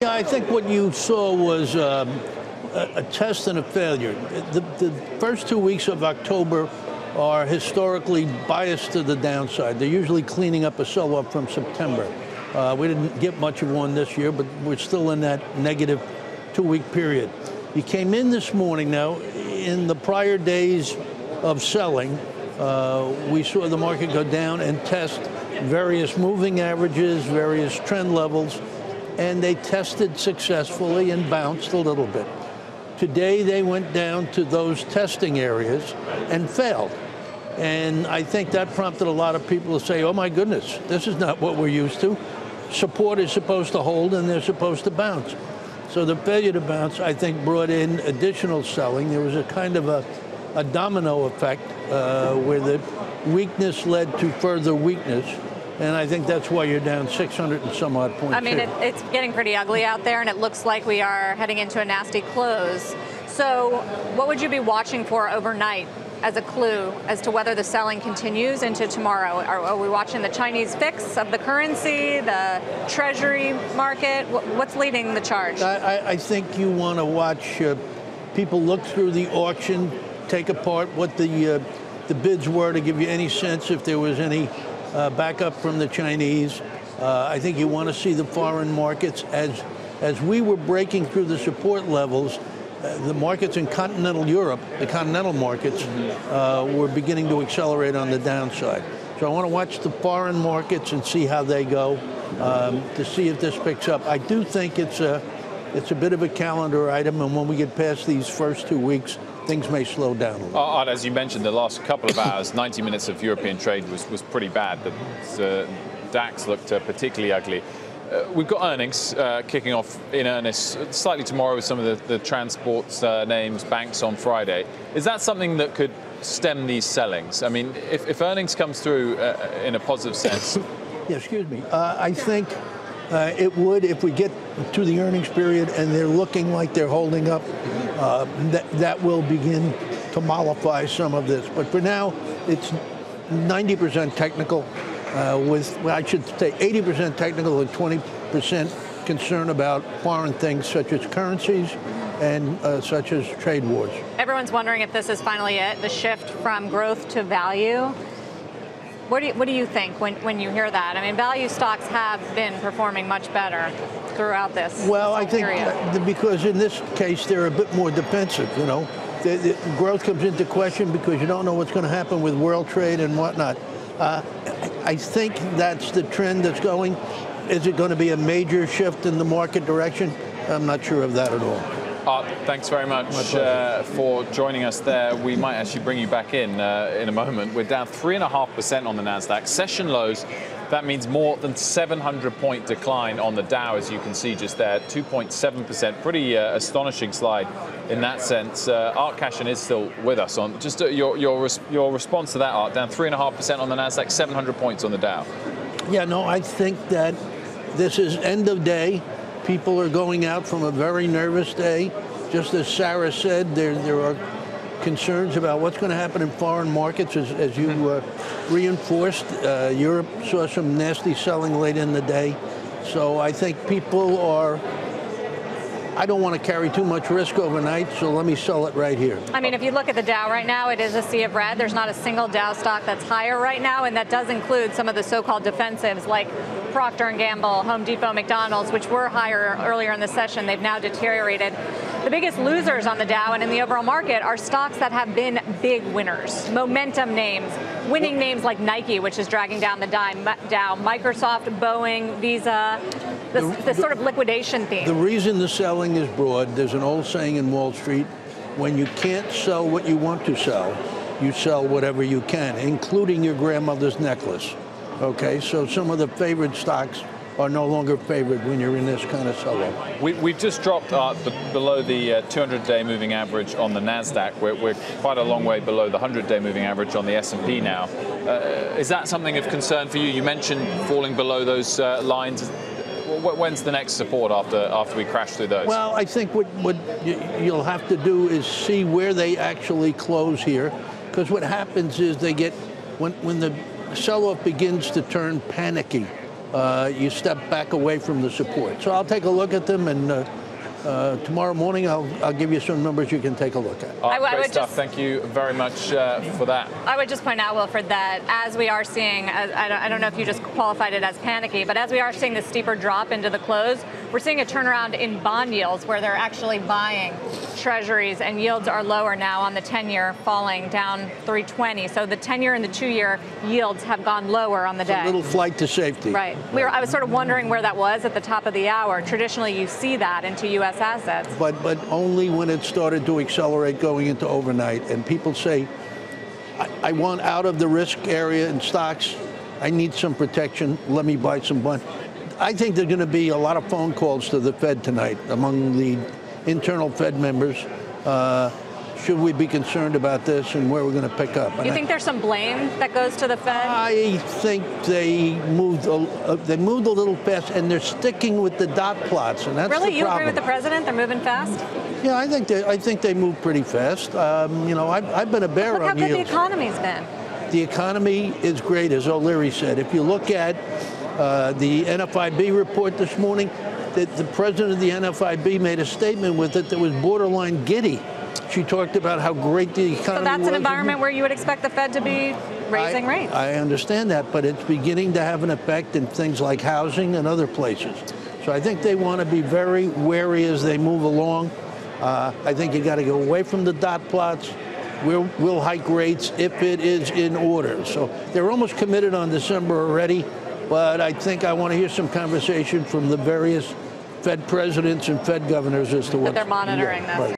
Yeah, I think what you saw was a test and a failure. The first 2 weeks of October are historically biased to the downside. They're usually cleaning up a sell-off from September. We didn't get much of one this year, but we're still in that negative 2-week period. You came in this morning now. In the prior days of selling, we saw the market go down and test various moving averages, various trend levels, and they tested successfully and bounced a little bit. Today, they went down to those testing areas and failed. And I think that prompted a lot of people to say, oh my goodness, this is not what we're used to. Support is supposed to hold and they're supposed to bounce. So the failure to bounce, I think, brought in additional selling. There was a kind of a domino effect where the weakness led to further weakness. And I think that's why you're down 600 and some odd points. I mean, it's getting pretty ugly out there, and it looks like we are heading into a nasty close. So what would you be watching for overnight as a clue as to whether the selling continues into tomorrow? Are we watching the Chinese fix of the currency, the treasury market? What's leading the charge? I think you want to watch people look through the auction, take apart what the bids were to give you any sense if there was any backup from the Chinese. I think you want to see the foreign markets as we were breaking through the support levels. The markets in continental Europe, the continental markets, were beginning to accelerate on the downside. So I want to watch the foreign markets and see how they go to see if this picks up. I do think it's a bit of a calendar item, and when we get past these first 2 weeks, things may slow down a little. Art, as you mentioned, the last couple of hours, 90 minutes of European trade was pretty bad. The DAX looked particularly ugly. We've got earnings kicking off in earnest slightly tomorrow with some of the transports names, banks on Friday. Is that something that could stem these sellings? I mean, if earnings comes through in a positive sense. Yeah, excuse me. I think it would if we get to the earnings period and they're looking like they're holding up. That will begin to mollify some of this. But for now, it's 90% technical, I should say 80% technical and 20% concern about foreign things such as currencies and such as trade wars. Everyone's wondering if this is finally it, the shift from growth to value. What do you think when you hear that? I mean, value stocks have been performing much better throughout this. Well, I think because in this case they're a bit more defensive. You know, the growth comes into question because you don't know what's going to happen with world trade and whatnot. I think that's the trend that's going. Is it going to be a major shift in the market direction? I'm not sure of that at all. Art, thanks very much for joining us there. We might actually bring you back in a moment. We're down 3.5% on the NASDAQ. Session lows, that means more than 700-point decline on the Dow, as you can see just there, 2.7%. Pretty astonishing slide in that sense. Art Cashin is still with us on. Just your response to that, Art, down 3.5% on the NASDAQ, 700 points on the Dow. Yeah, no, I think that this is end of day. People are going out from a very nervous day. Just as Sarah said, there are concerns about what's going to happen in foreign markets, as you reinforced. Europe saw some nasty selling late in the day. So I think people are, I don't want to carry too much risk overnight, so let me sell it right here. I mean, if you look at the Dow right now, it is a sea of red. There's not a single Dow stock that's higher right now, and that does include some of the so-called defensives like Procter & Gamble, Home Depot, McDonald's, which were higher earlier in the session. They've now deteriorated. The biggest losers on the Dow and in the overall market are stocks that have been big winners. Momentum names, winning names like Nike, which is dragging down the Dow, Microsoft, Boeing, Visa, the sort of liquidation theme. The reason the selling is broad, there's an old saying in Wall Street, when you can't sell what you want to sell, you sell whatever you can, including your grandmother's necklace. Okay, so some of the favored stocks are no longer favored when you're in this kind of sell-off. We've just dropped below the 200-day moving average on the NASDAQ. We're quite a long way below the 100-day moving average on the S&P now. Is that something of concern for you? You mentioned falling below those lines. When's the next support after we crash through those? Well, I think what you'll have to do is see where they actually close here, because what happens is they get, when the sell-off begins to turn panicky, you step back away from the support. So I'll take a look at them, and tomorrow morning I'll give you some numbers you can take a look at. Great stuff. Thank you very much for that. I would just point out, Wilfred, that as we are seeing, I don't know if you just qualified it as panicky, but as we are seeing the steeper drop into the close, we're seeing a turnaround in bond yields where they're actually buying treasuries, and yields are lower now on the 10-year, falling down 320. So the 10-year and the 2-year yields have gone lower on the day. A little flight to safety. Right. I was sort of wondering where that was at the top of the hour. Traditionally, you see that into U.S. assets. But only when it started to accelerate going into overnight. And people say, I want out of the risk area in stocks. I need some protection. Let me buy some bond. I think there's going to be a lot of phone calls to the Fed tonight among the internal Fed members. Should we be concerned about this and where we're going to pick up? You think there's some blame that goes to the Fed? I think they moved a little fast, and they're sticking with the dot plots, and that's really the you problem. agree with the president? They're moving fast. Yeah, I think they move pretty fast. I've been a bear Look how on good yields. the economy's been. The economy is great, as O'Leary said. If you look at the NFIB report this morning, that the president of the NFIB made a statement with it that was borderline giddy. She talked about how great the economy was. So that's an environment where you would expect the Fed to be raising rates. I understand that, but it's beginning to have an effect in things like housing and other places. So I think they want to be very wary as they move along. I think you got to go away from the dot plots. We'll hike rates if it is in order. So they're almost committed on December already, but I think I want to hear some conversation from the various Fed presidents and Fed governors as to what they're monitoring this. Right.